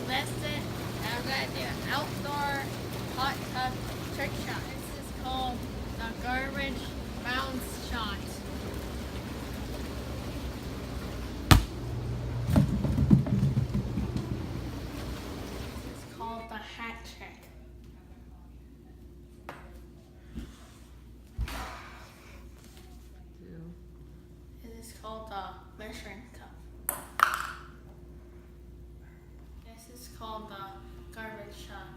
missed it, and I'm going to do an outdoor hot tub trick shot. This is called the garbage bounce shot. This is called the hat trick. This is called the measuring cup. This is called the garbage shot.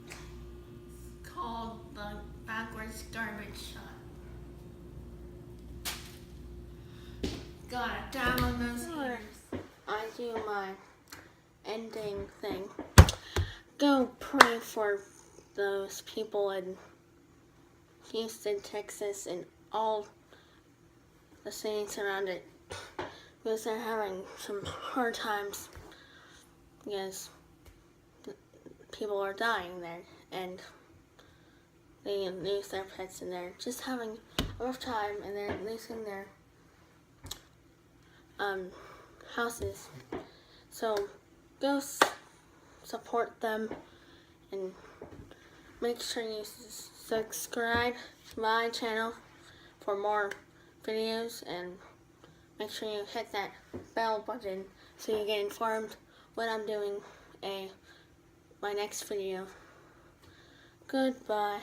It's called the backwards garbage shot. Gotta download those ears. I do my ending thing. Go pray for those people in Houston, Texas, and all the cities around it, because they're having some hard times because people are dying there and they lose their pets and they're just having a rough time and they're losing their houses. So go support them and make sure you subscribe to my channel for more videos, and make sure you hit that bell button so you get informed when I'm doing my next video. Goodbye.